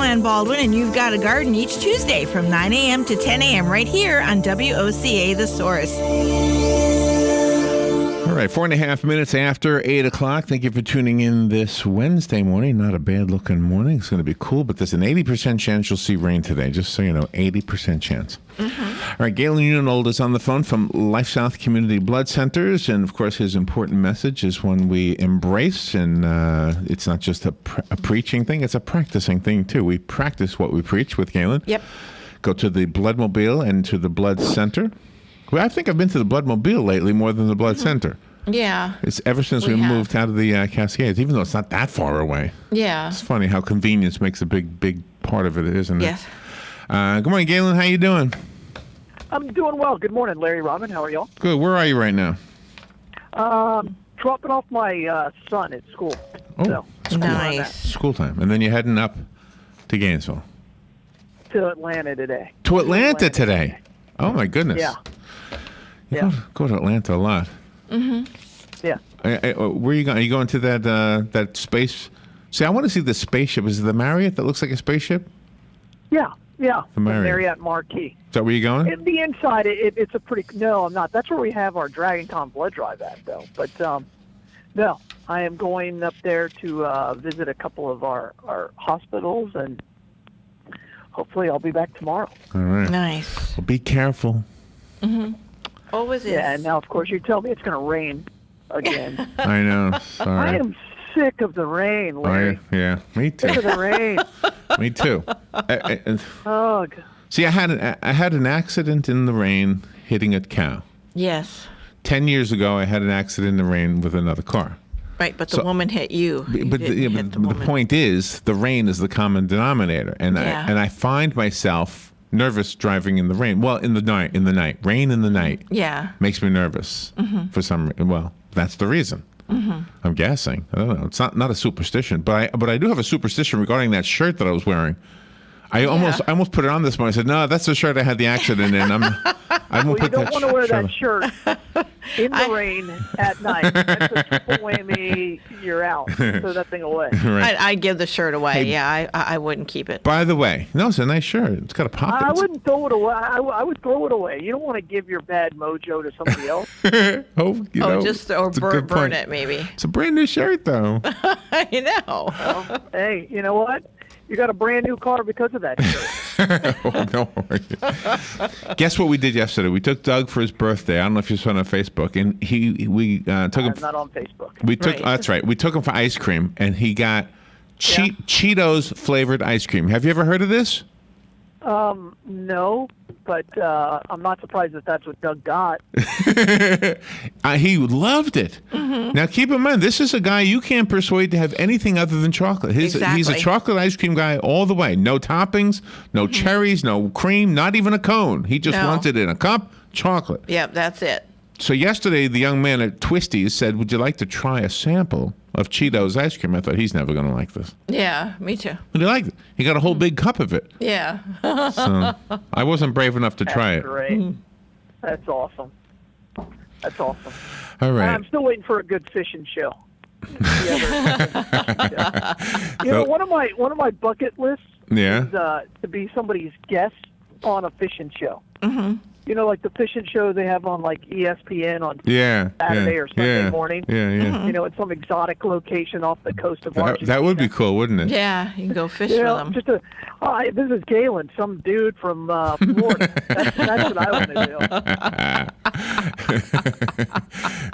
Ann Baldwin, and You've Got a Garden each Tuesday from 9 a.m. to 10 a.m. right here on WOCA The Source. All right, 4.5 minutes after 8 o'clock. Thank you for tuning in this Wednesday morning. Not a bad-looking morning. It's going to be cool, but there's an 80% chance you'll see rain today, just so you know, 80% chance. All right, Galen Unold is on the phone from LifeSouth Community Blood Centers, and, of course, his important message is one we embrace, and it's not just a preaching thing, it's a practicing thing, too. We practice what we preach with Galen. Yep. Go to the Bloodmobile and to the Blood Center. Well, I think I've been to the Bloodmobile lately more than the Blood Center. Yeah. It's ever since we moved out of the Cascades, even though it's not that far away. Yeah. It's funny how convenience makes a big part of it, isn't it? Yes. Good morning, Galen. How you doing? I'm doing well. Good morning, Larry, Robin. How are y'all? Good. Where are you right now? Dropping off my son at school. Oh, So, Nice. school time. And then you're heading up to Gainesville. to Atlanta today. To Atlanta today? Oh, my goodness. Yeah. You go to Atlanta a lot. Mm-hmm. Yeah. Where are you going? Are you going to that space? See, I want to see the spaceship. Is it the Marriott that looks like a spaceship? Yeah. Yeah. The Marriott Marquis. Is that where you're going? In the inside, it's a pretty... No, I'm not. That's where we have our DragonCon blood drive at, though. But, no, I am going up there to visit a couple of our hospitals, and hopefully I'll be back tomorrow. All right. Nice. Well, be careful. Mm-hmm. Always is. Yeah, and now, of course, you tell me it's going to rain again. I know. Sorry. I am sick of the rain, Larry. Yeah, me too. Sick of the rain. Me too. Oh, God. See, I had an accident in the rain hitting a cow. Yes. 10 years ago, I had an accident in the rain with another car. Right, but the woman hit you. But the point is, the rain is the common denominator, and I find myself nervous driving in the rain. Well, in the night, rain in the night. Yeah. Makes me nervous for some reason. Well, that's the reason. I'm guessing. I don't know. It's not a superstition, but I do have a superstition regarding that shirt that I was wearing. I almost put it on this morning. I said, no, that's the shirt I had the accident in. I'm Well, put you don't that want to wear that shirt. in the rain at night. That's a triple whammy. You're out. Throw that thing away. Right. I'd give the shirt away. Hey, yeah, I wouldn't keep it. By the way, no, it's a nice shirt. It's got a pocket. I wouldn't throw it away. I would throw it away. You don't want to give your bad mojo to somebody else. Burn it maybe. It's a brand new shirt, though. I know. Well, hey, you know what? You got a brand new car because of that shirt. Oh, don't worry. Guess what we did yesterday? We took Doug for his birthday. I don't know if you saw it on Facebook, and we took him. I'm not on Facebook. That's right. We took him for ice cream, and he got Cheetos flavored ice cream. Have you ever heard of this? No, but I'm not surprised that that's what Doug got. He loved it. Now, keep in mind, this is a guy you can't persuade to have anything other than chocolate. He's a chocolate ice cream guy all the way. No toppings, no cherries, no cream, not even a cone. He just wants it in a cup, chocolate. Yep, that's it. So yesterday, the young man at Twisties said, would you like to try a sample of Cheetos ice cream? I thought, he's never going to like this. Yeah, me too. But he liked it. He got a whole big cup of it. Yeah. So I wasn't brave enough to try it. Great. That's awesome. That's awesome. All right. I'm still waiting for a good fishing show. One of my bucket lists is to be somebody's guest on a fishing show. Mm-hmm. You know, like the fishing show they have on like ESPN on Saturday or Sunday morning. Yeah, yeah. Mm-hmm. You know, at some exotic location off the coast of Argentina. That would be cool, wouldn't it? Yeah, you can go fish for them. This is Galen, some dude from Florida. That's what I want to do.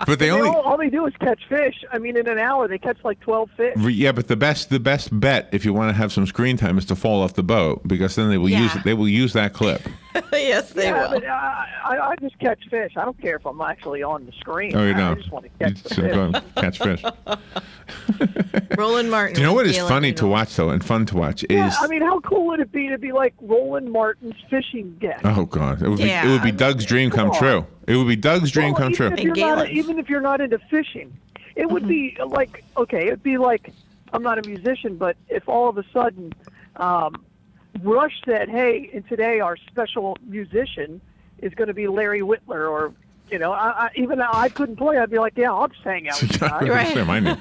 But all they do is catch fish. I mean, in an hour they catch like 12 fish. Yeah, but the best bet if you want to have some screen time is to fall off the boat, because then they will use that clip. Yes, they will. But I just catch fish. I don't care if I'm actually on the screen. Oh, you I don't. just want to catch the fish. Go catch fish. Roland Martin. Do you know what is funny to watch, though, and fun to watch? I mean, how cool would it be to be like Roland Martin's fishing guest? Oh, God. It would be Doug's dream come true. It would be Doug's dream come true. Even if you're not into fishing, it would be like, it'd be like, I'm not a musician, but if all of a sudden Rush said, hey, and today our special musician is going to be Larry Whitler or You know, even though I couldn't play, I'd be like, yeah, I'll just hang out with you guys. Right. Same, I knew.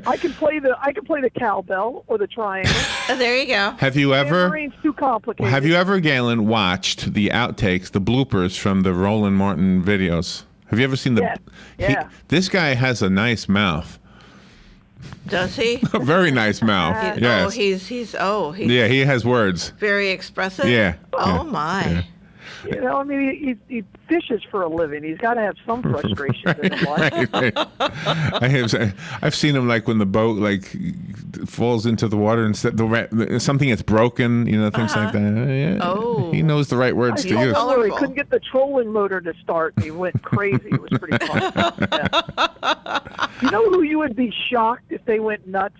I can play the cowbell or the triangle. There you go. Have you ever? Tambourine's too complicated. Have you ever, Galen, watched the outtakes, the bloopers from the Roland Martin videos? Have you ever seen the? Yes. Yeah. This guy has a nice mouth. Does he? A very nice mouth. Yes. Oh, he's Yeah, he has words. very expressive. Yeah. Oh yeah. my. Yeah. You know, I mean, he fishes for a living. He's got to have some frustrations in his life. Right. I've seen him like when the boat like falls into the water and something that's broken, you know, things like that. Yeah. Oh. He knows the right words to I use. saw him where he Colorful. couldn't get the trolling motor to start, and he went crazy. It was pretty fun. Yeah. You know who you would be shocked if they went nuts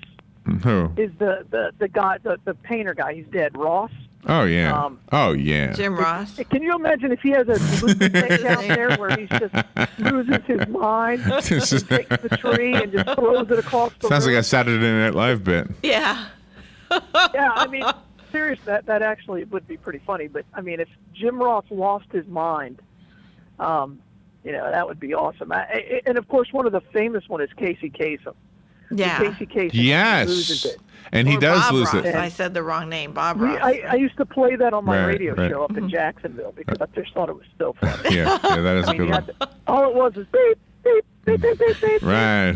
Who? is the guy, the painter guy. He's dead, Ross. Oh yeah. Oh yeah. Jim Ross. Can you imagine if he has a lunatic out there where he just loses his mind, and takes the tree and just throws it across the Sounds like room? a Saturday Night Live bit. Yeah. Yeah, I mean, seriously, that actually would be pretty funny. But I mean, if Jim Ross lost his mind, you know, that would be awesome. And of course, one of the famous one is Casey Kasem. Yeah. Casey Kasem Yes. loses it. And he Or does Bob lose Ross. it. I said the wrong name. Bob Ross. I used to play that on my Right, radio right. show up in Jacksonville because I just thought it was so funny. Yeah, that is a I mean, good you one. had to, all it was beep, beep, beep, beep, beep, beep. Right.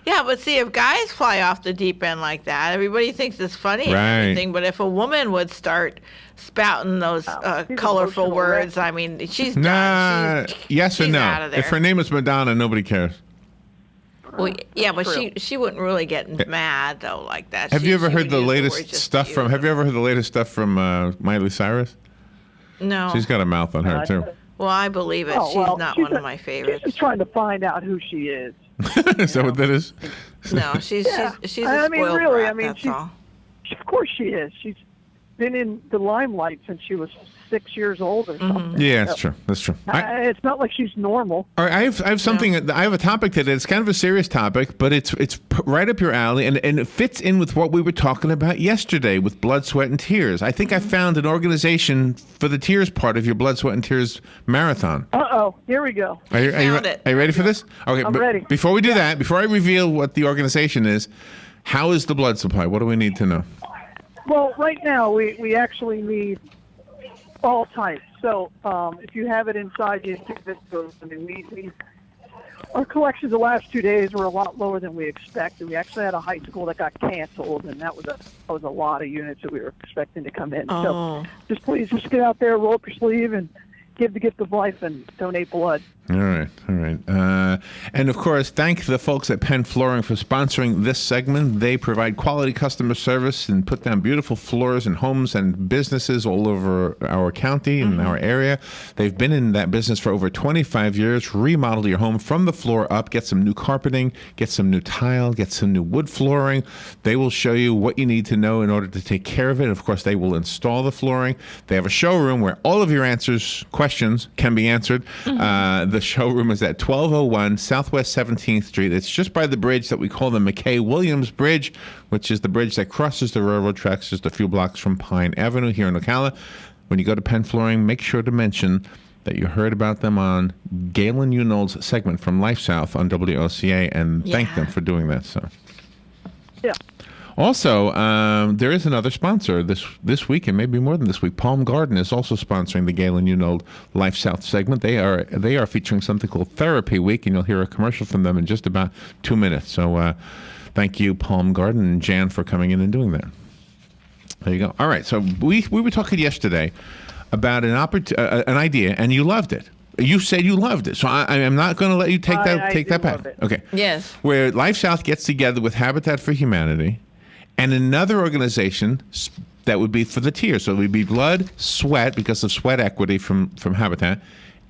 Yeah, but see, if guys fly off the deep end like that, everybody thinks it's funny and Right. everything. But if a woman would start spouting those she's colorful emotional words, wreck. I mean, she's Nah, done. yes or she's no. out of there. If her name is Madonna, nobody cares. Well, yeah, but true. she wouldn't really get mad though like that. Have She- you ever she heard would the use word latest just stuff to from? use Have you them. ever heard the latest stuff from Miley Cyrus? No. She's got a mouth on her too. Well, I believe it. Oh, She's well, not she's one of a- my She's favorites. just trying to find out who she is. Is that what that is? No, she's Yeah. she's a I mean, spoiled really, brat. I mean, that's she's- all. Of course she is. She's been in the limelight since she was 6 years old or something. Yeah, that's true. That's true. It's not like she's normal. All right, I have something. I have a topic today. It's kind of a serious topic, but it's right up your alley, and it fits in with what we were talking about yesterday with blood, sweat, and tears. I think I found an organization for the tears part of your blood, sweat, and tears marathon. Uh-oh, here we go. Are you Found it. ready for this? Okay, I'm but ready. Before we do that, before I reveal what the organization is, how is the blood supply? What do we need to know? Well, right now we actually need all types. So if you have it inside you, I mean, our collections the last 2 days were a lot lower than we expected. We actually had a high school that got canceled, and that was a lot of units that we were expecting to come in. Oh. So just get out there, roll up your sleeve, and give the gift of life and donate blood. All right. And of course, thank the folks at Penn Flooring for sponsoring this segment. They provide quality customer service and put down beautiful floors in homes and businesses all over our county and our area. They've been in that business for over 25 years. Remodel your home from the floor up. Get some new carpeting, get some new tile, get some new wood flooring. They will show you what you need to know in order to take care of it. Of course, they will install the flooring. They have a showroom where all of your questions can be answered. The showroom is at 1201 Southwest 17th Street. It's just by the bridge that we call the McKay-Williams Bridge, which is the bridge that crosses the railroad tracks just a few blocks from Pine Avenue here in Ocala. When you go to Penn Flooring, make sure to mention that you heard about them on Galen Unold's segment from LifeSouth on WOCA, and thank Yeah. them for doing that. So. Yeah. Also, there is another sponsor this week, and maybe more than this week. Palm Garden is also sponsoring the Galen Unold LifeSouth segment. They are featuring something called Therapy Week, and you'll hear a commercial from them in just about 2 minutes. So, thank you, Palm Garden and Jan, for coming in and doing that. There you go. All right. So we were talking yesterday about an idea, and you loved it. You said you loved it, so I am not going to let you take I that do back. love it. Okay. Yes. Where LifeSouth gets together with Habitat for Humanity and another organization that would be for the tears. So it would be blood, sweat, because of sweat equity from Habitat.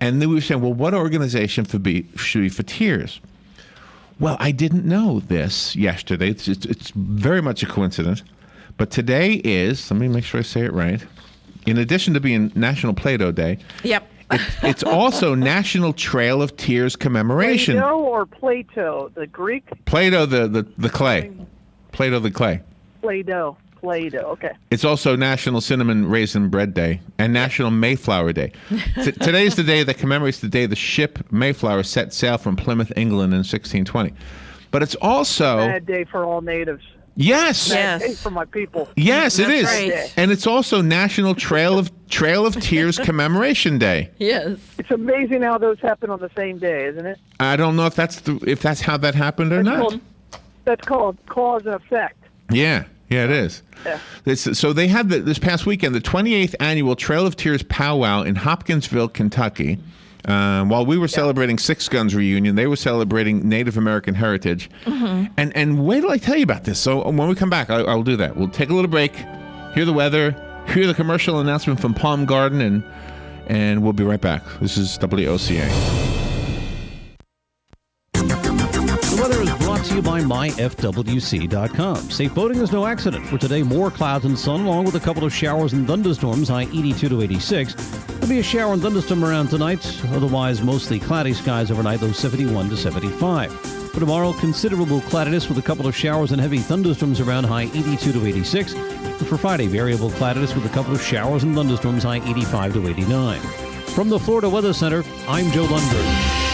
And then we were saying, well, what organization should be for tears? Well, I didn't know this yesterday. It's very much a coincidence. But today is, let me make sure I say it right, in addition to being National Play-Doh Day, Yep. it's also National Trail of Tears Commemoration. Play-Doh or Plato, the Greek? Play-Doh, the clay. Play-Doh, the clay. Play-Doh. Play-Doh. Okay. It's also National Cinnamon Raisin Bread Day and National Mayflower Day. Today's the day that commemorates the day the ship Mayflower set sail from Plymouth, England in 1620. But it's also... Bad day for all natives. Yes. Bad day for my people. Yes, it is. right. And it's also National Trail of Tears Commemoration Day. Yes. It's amazing how those happen on the same day, isn't it? I don't know if that's how that happened or not. That's called cause and effect. Yeah, it is. Yeah. So they had this past weekend, the 28th annual Trail of Tears powwow in Hopkinsville, Kentucky. While we were celebrating Six Guns reunion, they were celebrating Native American heritage. Mm-hmm. And wait till I tell you about this. So when we come back, I'll do that. We'll take a little break, hear the weather, hear the commercial announcement from Palm Garden, and we'll be right back. This is WOCA. The weather is brought to you by myfwc.com. Safe boating is no accident. For today, more clouds and sun, along with a couple of showers and thunderstorms, high 82 to 86. There'll be a shower and thunderstorm around tonight. Otherwise, mostly cloudy skies overnight, low 71 to 75. For tomorrow, considerable cloudiness with a couple of showers and heavy thunderstorms around, high 82 to 86. And for Friday, variable cloudiness with a couple of showers and thunderstorms, high 85 to 89. From the Florida Weather Center, I'm Joe Lundberg.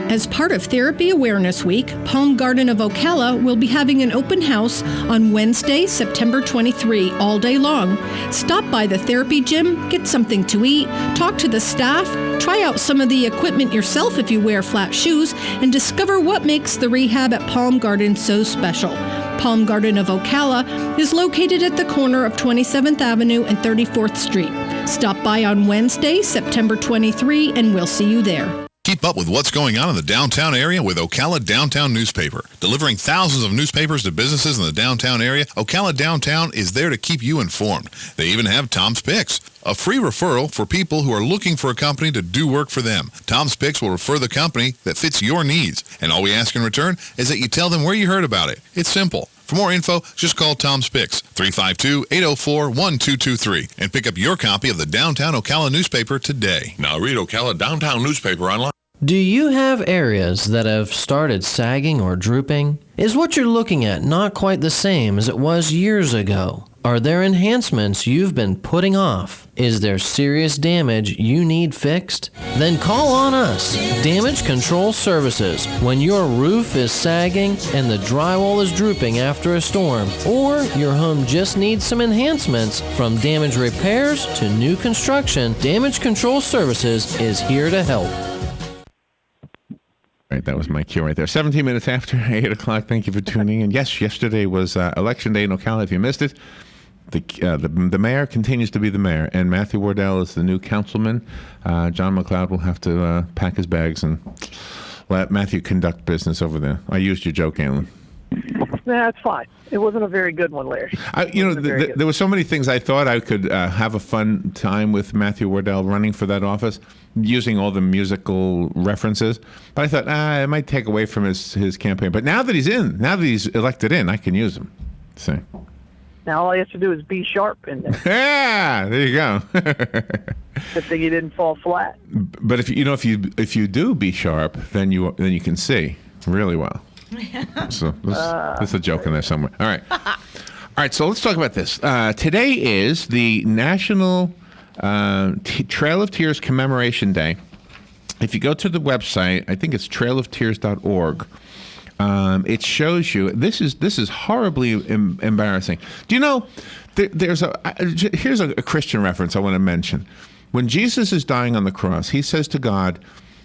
As part of Therapy Awareness Week, Palm Garden of Ocala will be having an open house on Wednesday, September 23, all day long. Stop by the therapy gym, get something to eat, talk to the staff, try out some of the equipment yourself if you wear flat shoes, and discover what makes the rehab at Palm Garden so special. Palm Garden of Ocala is located at the corner of 27th Avenue and 34th Street. Stop by on Wednesday, September 23, and we'll see you there. Keep up with what's going on in the downtown area with Ocala Downtown Newspaper. Delivering thousands of newspapers to businesses in the downtown area, Ocala Downtown is there to keep you informed. They even have Tom's Picks, a free referral for people who are looking for a company to do work for them. Tom's Picks will refer the company that fits your needs, and all we ask in return is that you tell them where you heard about it. It's simple. For more info, just call Tom's Picks, 352-804-1223, and pick up your copy of the Downtown Ocala newspaper today. Now read Ocala Downtown newspaper online. Do you have areas that have started sagging or drooping? Is what you're looking at not quite the same as it was years ago? Are there enhancements you've been putting off? Is there serious damage you need fixed? Then call on us, Damage Control Services. When your roof is sagging and the drywall is drooping after a storm, or your home just needs some enhancements, from damage repairs to new construction, Damage Control Services is here to help. Right, that was my cue right there. 17 minutes after 8 o'clock. Thank you for tuning in. Yes, yesterday was Election Day in Ocala. If you missed it, the mayor continues to be the mayor, and Matthew Wardell is the new councilman. John McLeod will have to pack his bags and let Matthew conduct business over there. I used your joke, Galen. That's fine. It wasn't a very good one, Larry. There were so many things I thought I could have a fun time with Matthew Wardell running for that office, using all the musical references. But I thought, it might take away from his campaign. But now that he's elected in, I can use him. So. Now all he has to do is be sharp in there. Yeah, there you go. Good thing he didn't fall flat. But if you do be sharp, then you can see really well. So this is a joke in there somewhere. All right. So let's talk about this. Today is the National Trail of Tears Commemoration Day. If you go to the website, I think it's trailoftears.org. It shows you. This is horribly embarrassing. Do you know? Here's a Christian reference I want to mention. When Jesus is dying on the cross, he says to God,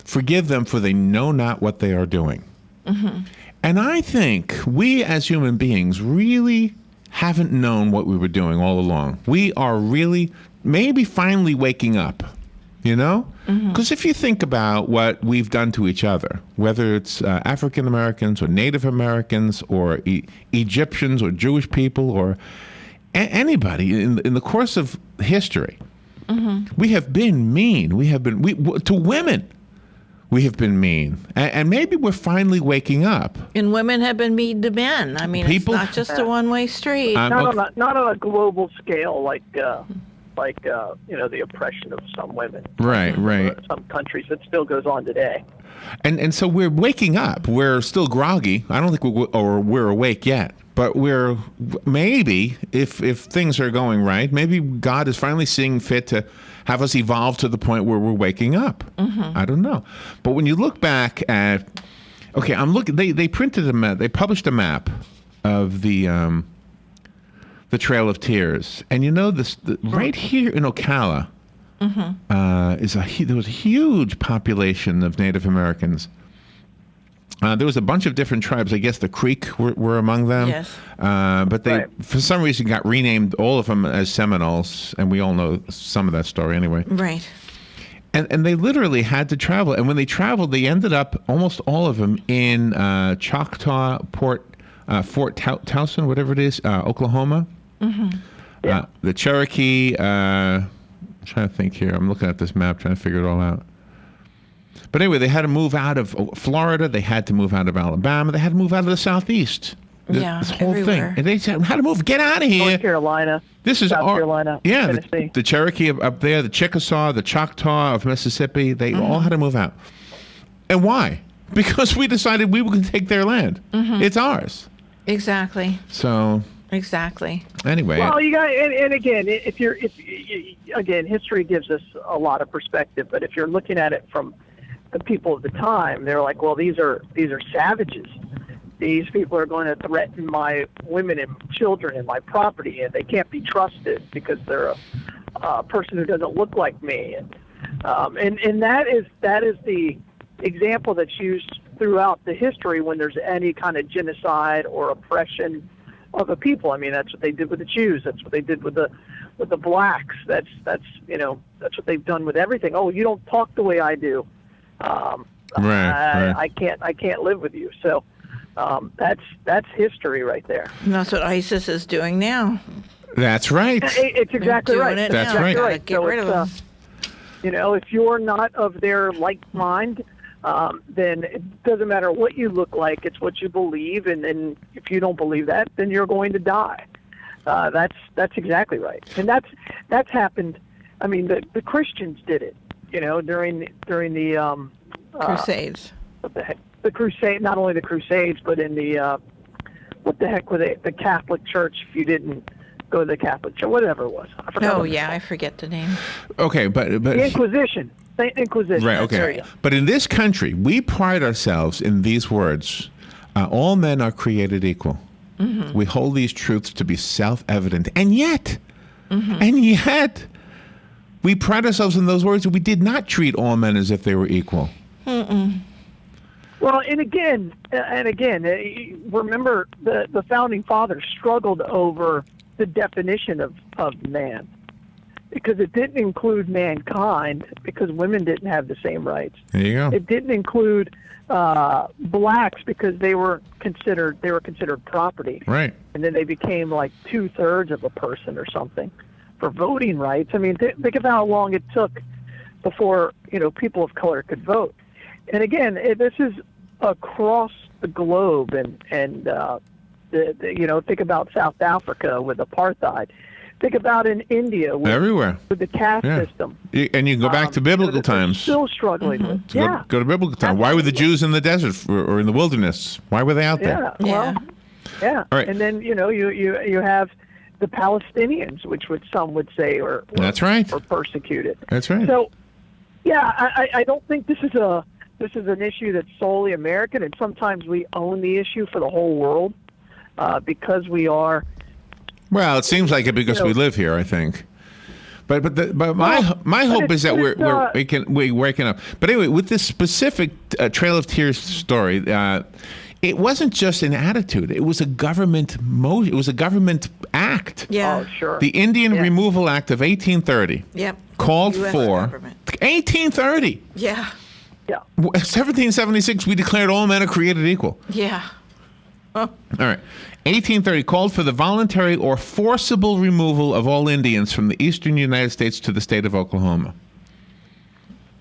"Forgive them, for they know not what they are doing." Mm-hmm. And I think we as human beings really haven't known what we were doing all along. We are really maybe finally waking up, you know? Because if you think about what we've done to each other, whether it's African Americans or Native Americans or Egyptians or Jewish people or anybody in the course of history, we have been mean. To women. We have been mean, and maybe we're finally waking up. And women have been mean to men. I mean, it's not just a one-way street. Not on a global scale like the oppression of some women. Right. Some countries, it still goes on today. And so we're waking up. We're still groggy. I don't think we're awake yet, But maybe, if things are going right, maybe God is finally seeing fit to have us evolve to the point where we're waking up. I don't know. But when you look back at, okay, I'm looking. They printed a map. They published a map of the Trail of Tears, and you know this right here in Ocala there was a huge population of Native Americans. There was a bunch of different tribes. I guess the Creek were among them. Yes. But they, for some reason, got renamed, all of them, as Seminoles, and we all know some of that story anyway. Right. And they literally had to travel. And when they traveled, they ended up, almost all of them, in Choctaw, Fort Towson, whatever it is, Oklahoma. The Cherokee, I'm trying to think here. I'm looking at this map, trying to figure it all out. But anyway, they had to move out of Florida. They had to move out of Alabama. They had to move out of the Southeast. This whole everywhere. thing. And they said, how to move? Get out of here. North Carolina. This is South Carolina. Yeah, Tennessee. the Cherokee up there, the Chickasaw, the Choctaw of Mississippi. They all had to move out. And why? Because we decided we were going to take their land. It's ours. Exactly. So. Exactly. Anyway. Well, you got, and again, again, history gives us a lot of perspective. But if you're looking at it from the people of the time, they're like, well, these are savages. These people are going to threaten my women and children and my property, and they can't be trusted because they're a person who doesn't look like me. And that is the example that's used throughout the history when there's any kind of genocide or oppression of a people. I mean, that's what they did with the Jews. That's what they did with the blacks. That's what they've done with everything. Oh, you don't talk the way I do. Right. I can't live with you. So that's history right there. And that's what ISIS is doing now. That's right. It's exactly They're right. doing it That's now. right. Gotta get rid of them. If you're not of their like mind, then it doesn't matter what you look like. It's what you believe, and then if you don't believe that, then you're going to die. That's exactly right, and that's happened. I mean, the Christians did it. During the Crusades. What the heck? The Crusade. Not only the Crusades, but in the what the heck were they? The Catholic Church. If you didn't go to the Catholic Church, whatever it was. I forgot what it was I forget the name. Okay, but the Inquisition. The Inquisition. Right. Okay. But in this country, we pride ourselves in these words: all men are created equal. We hold these truths to be self-evident, and yet, we pride ourselves in those words. We did not treat all men as if they were equal. Well, and again, remember the founding fathers struggled over the definition of man, because it didn't include mankind, because women didn't have the same rights. There you go. It didn't include blacks because they were considered property. Right. And then they became like 2/3 of a person or something for voting rights. I mean, think of how long it took before people of color could vote. And again, this is across the globe, and think about South Africa with apartheid. Think about in India everywhere with the caste system. And you can go back to biblical times. Still struggling with. Go to biblical times. Why were the Jews in the desert or in the wilderness? Why were they out there? Well, yeah. All right. And then you have the Palestinians, which some would say are that's right, or persecuted. That's right. So, I don't think this is an issue that's solely American, and sometimes we own the issue for the whole world because we are. Well, it seems like it because we live here, I think. But my hope is that we're waking up. But anyway, with this specific Trail of Tears story, it wasn't just an attitude. It was a government It was a government act. Yeah. Oh, sure. The Indian Removal Act of 1830. Yep. Called US for government. 1830. Yeah. Yeah. 1776, we declared all men are created equal. Yeah. All right. 1830 called for the voluntary or forcible removal of all Indians from the eastern United States to the state of Oklahoma.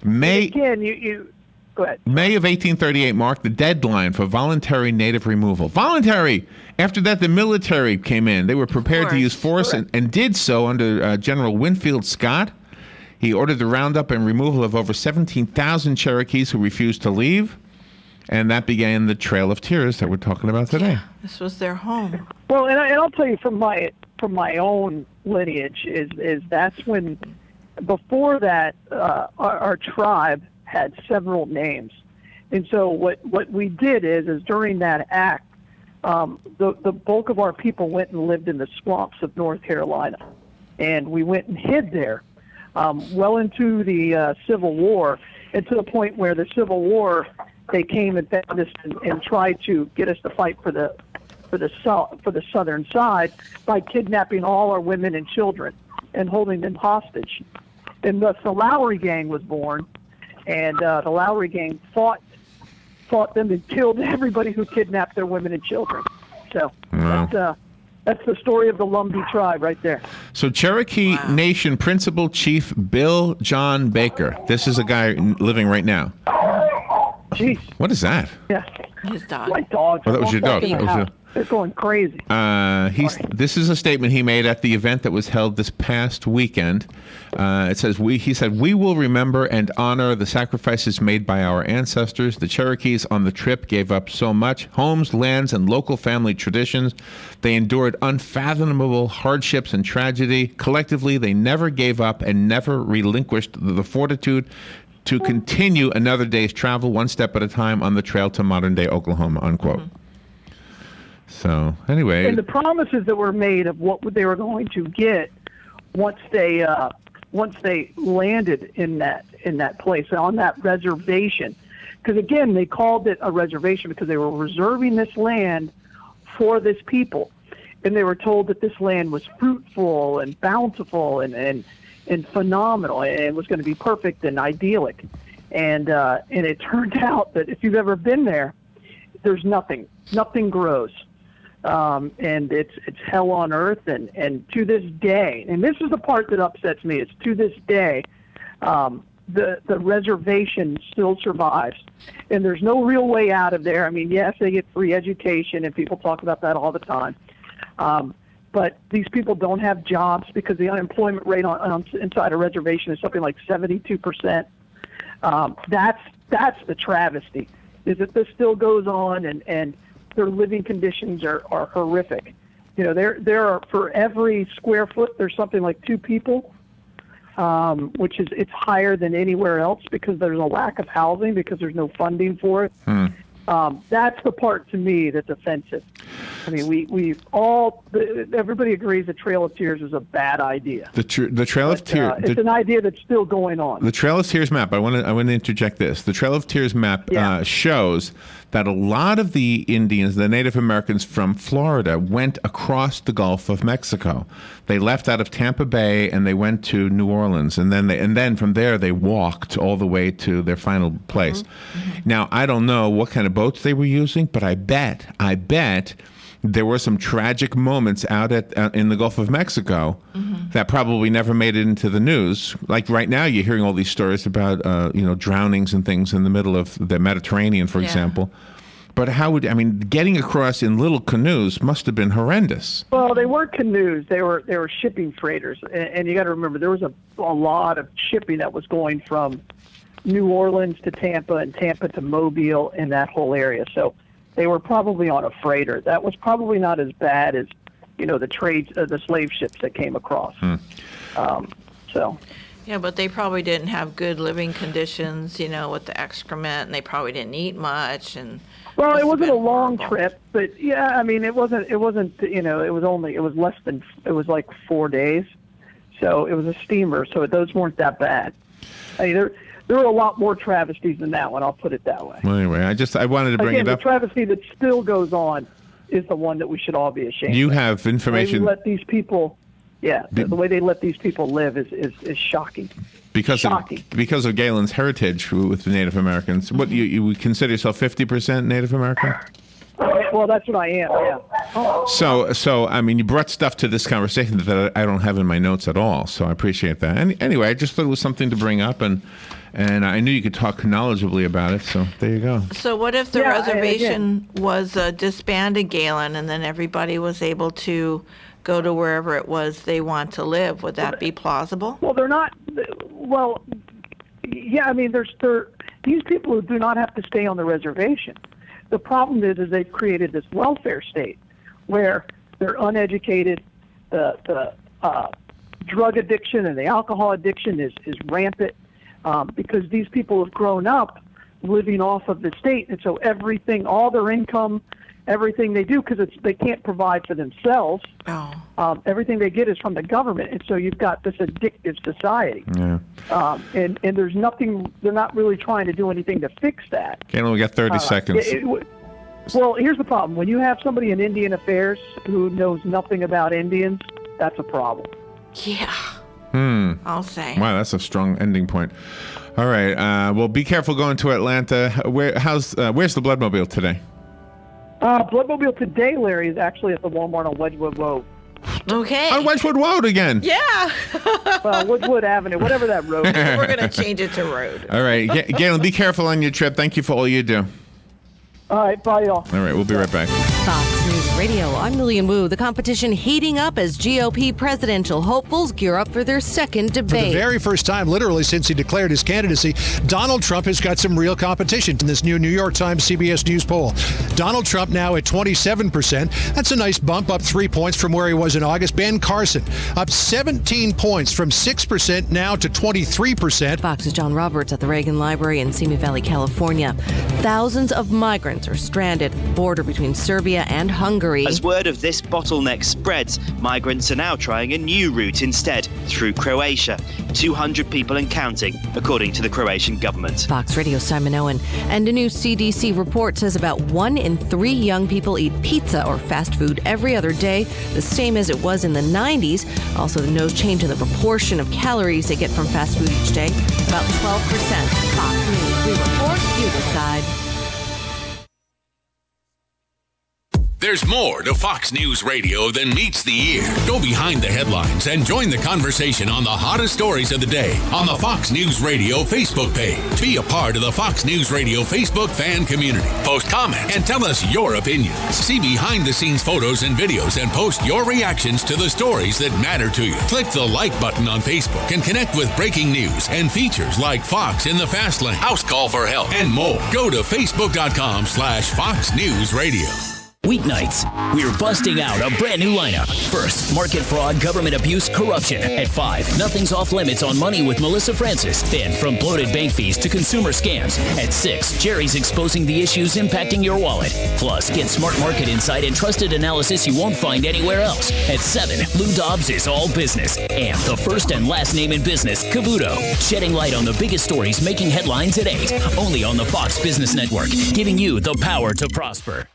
Again, you go ahead. May of 1838 marked the deadline for voluntary native removal. Voluntary! After that, the military came in. They were prepared to use force and did so under General Winfield Scott. He ordered the roundup and removal of over 17,000 Cherokees who refused to leave. And that began the Trail of Tears that we're talking about today. Yeah, this was their home. Well, and I'll tell you from my own lineage is that's when, before that, our tribe had several names, and so what we did is during that act, the bulk of our people went and lived in the swamps of North Carolina, and we went and hid there, well into the Civil War, and to the point where the Civil War, they came and found us and tried to get us to fight for the southern side by kidnapping all our women and children and holding them hostage. And thus the Lowry Gang was born, and the Lowry Gang fought them and killed everybody who kidnapped their women and children. So that's the story of the Lumbee tribe right there. So Cherokee Nation Principal Chief Bill John Baker. This is a guy living right now. Jeez. What is that? Yeah. His dog. My dog. Oh, that was your dog. They're going crazy. This is a statement he made at the event that was held this past weekend. It says, he said, "We will remember and honor the sacrifices made by our ancestors. The Cherokees on the trip gave up so much: homes, lands, and local family traditions. They endured unfathomable hardships and tragedy. Collectively, they never gave up and never relinquished the fortitude to continue another day's travel, one step at a time, on the trail to modern-day Oklahoma," unquote. Mm-hmm. So, anyway. And the promises that were made of what they were going to get once they landed in that place, on that reservation. Because, again, they called it a reservation because they were reserving this land for this people. And they were told that this land was fruitful and bountiful and phenomenal, and it was going to be perfect and idyllic. And it turned out that if you've ever been there, there's nothing grows. And it's hell on earth, and to this day, and this is the part that upsets me, it's to this day, the reservation still survives, and there's no real way out of there. I mean, yes, they get free education, and people talk about that all the time. But these people don't have jobs because the unemployment rate inside a reservation is something like 72%. That's the travesty, is that this still goes on, and their living conditions are horrific. You know, there are, for every square foot, there's something like 2 people, which is, it's higher than anywhere else because there's a lack of housing, because there's no funding for it. That's the part to me that's offensive. I mean, everybody agrees the Trail of Tears is a bad idea. The Trail of Tears. It's an idea that's still going on. The Trail of Tears map. I want to interject this. The Trail of Tears map shows that a lot of the Indians, the Native Americans from Florida, went across the Gulf of Mexico. They left out of Tampa Bay and they went to New Orleans, and then from there they walked all the way to their final place. Now, I don't know what kind of boats they were using, but I bet there were some tragic moments out in the Gulf of Mexico that probably never made it into the news. Like right now, you're hearing all these stories about drownings and things in the middle of the Mediterranean, for example. But getting across in little canoes must have been horrendous. Well, they weren't canoes; they were shipping freighters, and you got to remember there was a lot of shipping that was going from New Orleans to Tampa and Tampa to Mobile and that whole area. So they were probably on a freighter. That was probably not as bad as, the slave ships that came across. Yeah, but they probably didn't have good living conditions, with the excrement, and they probably didn't eat much. And well, it wasn't a long trip, but yeah, I mean, it was like 4 days. So it was a steamer, so those weren't that bad. I mean, there were a lot more travesties than that one, I'll put it that way. Well, anyway, I wanted to bring it up. The travesty that still goes on is the one that we should all be ashamed of. You have information. The way they let these people, the way they let these people live is shocking. Because of Galen's heritage with the Native Americans. What, you would consider yourself 50% Native American? Well, that's what I am, yeah. So I mean, you brought stuff to this conversation that I don't have in my notes at all, so I appreciate that. And anyway, I just thought it was something to bring up, and I knew you could talk knowledgeably about it, so there you go. So what if the reservation was disbanded, Galen, and then everybody was able to go to wherever it was they want to live? Would that be plausible? Well, they're not. Well, Yeah, I mean, these people who do not have to stay on the reservation. The problem is they've created this welfare state where they're uneducated. The drug addiction and the alcohol addiction is rampant because these people have grown up living off of the state, and so everything, all their income, everything they do, because they can't provide for themselves. Everything they get is from the government, and so you've got this addictive society. Yeah. And there's nothing. They're not really trying to do anything to fix that. Galen, we got 30 seconds. Well, here's the problem. When you have somebody in Indian Affairs who knows nothing about Indians, that's a problem. Yeah. I'll say. Wow, that's a strong ending point. All right. Well, be careful going to Atlanta. Where's the Bloodmobile today? Bloodmobile today, Larry, is actually at the Walmart on Wedgwood Road. Okay. On Wedgwood Road again. Yeah. Well, Woodwood Avenue, whatever that road is. We're going to change it to road. All right. Galen, be careful on your trip. Thank you for all you do. All right, bye, y'all. All right, we'll be right back. Fox News Radio, I'm Lillian Wu. The competition heating up as GOP presidential hopefuls gear up for their second debate. For the very first time, literally since he declared his candidacy, Donald Trump has got some real competition in this new New York Times CBS News poll. Donald Trump now at 27%. That's a nice bump, up 3 points from where he was in August. Ben Carson up 17 points from 6% now to 23%. Fox's John Roberts at the Reagan Library in Simi Valley, California. Thousands of migrants are stranded at the border between Serbia and Hungary. As word of this bottleneck spreads, migrants are now trying a new route instead, through Croatia. 200 people and counting, according to the Croatian government. Fox Radio Simon Owen. And a new CDC report says about 1 in 3 young people eat pizza or fast food every other day, the same as it was in the 90s. Also, no change in the proportion of calories they get from fast food each day, about 12%. Fox News, we report, you decide. There's more to Fox News Radio than meets the ear. Go behind the headlines and join the conversation on the hottest stories of the day on the Fox News Radio Facebook page. Be a part of the Fox News Radio Facebook fan community. Post comments and tell us your opinions. See behind-the-scenes photos and videos and post your reactions to the stories that matter to you. Click the like button on Facebook and connect with breaking news and features like Fox in the Fast Lane, House Call for Help, and more. Go to Facebook.com/Fox News Radio. Weeknights, we're busting out a brand new lineup. First, market fraud, government abuse, corruption. At 5, nothing's off limits on money with Melissa Francis. Then, from bloated bank fees to consumer scams. At 6, Jerry's exposing the issues impacting your wallet. Plus, get smart market insight and trusted analysis you won't find anywhere else. At 7, Lou Dobbs is all business. And the first and last name in business, Cavuto, shedding light on the biggest stories making headlines at 8. Only on the Fox Business Network, giving you the power to prosper.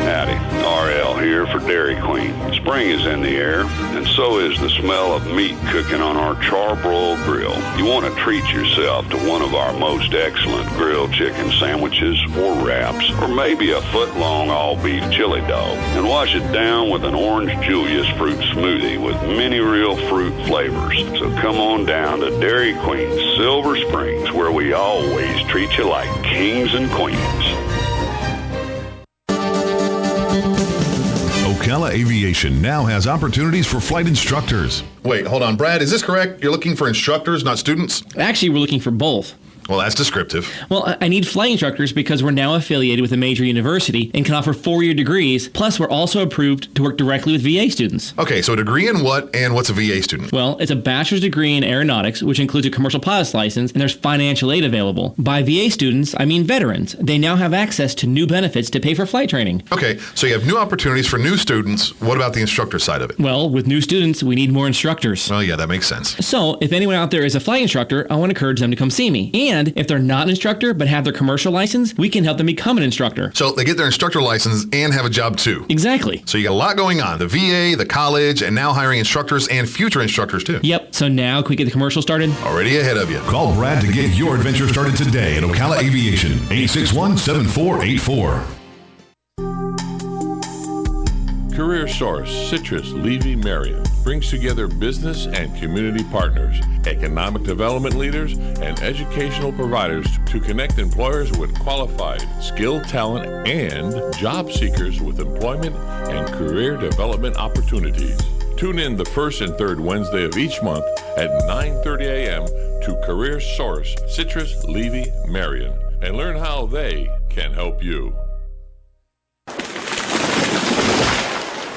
Howdy, RL here for Dairy Queen. Spring is in the air, and so is the smell of meat cooking on our charbroil grill. You want to treat yourself to one of our most excellent grilled chicken sandwiches or wraps, or maybe a foot-long all-beef chili dog, and wash it down with an Orange Julius fruit smoothie with many real fruit flavors. So come on down to Dairy Queen Silver Springs, where we always treat you like kings and queens. Ocala Aviation now has opportunities for flight instructors. Wait, hold on, Brad, is this correct? You're looking for instructors, not students? Actually, we're looking for both. Well, that's descriptive. Well, I need flight instructors because we're now affiliated with a major university and can offer 4-year degrees. Plus, we're also approved to work directly with VA students. Okay, so a degree in what, and what's a VA student? Well, it's a bachelor's degree in aeronautics, which includes a commercial pilot's license, and there's financial aid available. By VA students, I mean veterans. They now have access to new benefits to pay for flight training. Okay, so you have new opportunities for new students. What about the instructor side of it? Well, with new students, we need more instructors. Oh, yeah, that makes sense. So, if anyone out there is a flight instructor, I want to encourage them to come see me. And if they're not an instructor but have their commercial license, we can help them become an instructor. So they get their instructor license and have a job too. Exactly. So you got a lot going on. The VA, the college, and now hiring instructors and future instructors too. Yep. So now can we get the commercial started? Already ahead of you. Call Brad to get your adventure started today at Ocala Aviation, 861-7484. Career Source, Citrus, Levy, Marion brings together business and community partners, economic development leaders, and educational providers to connect employers with qualified, skilled talent and job seekers with employment and career development opportunities. Tune in the first and third Wednesday of each month at 9:30 a.m. to Career Source, Citrus, Levy, Marion, and learn how they can help you.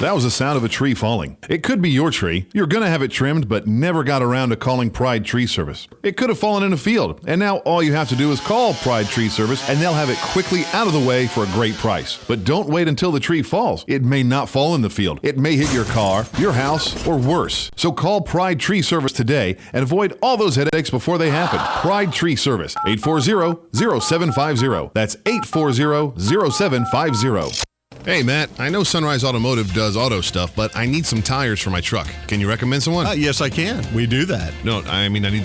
That was the sound of a tree falling. It could be your tree. You're going to have it trimmed, but never got around to calling Pride Tree Service. It could have fallen in a field, and now all you have to do is call Pride Tree Service, and they'll have it quickly out of the way for a great price. But don't wait until the tree falls. It may not fall in the field. It may hit your car, your house, or worse. So call Pride Tree Service today and avoid all those headaches before they happen. Pride Tree Service, 840-0750. That's 840-0750. Hey, Matt, I know Sunrise Automotive does auto stuff, but I need some tires for my truck. Can you recommend someone? Yes, I can. We do that. No, I mean, I need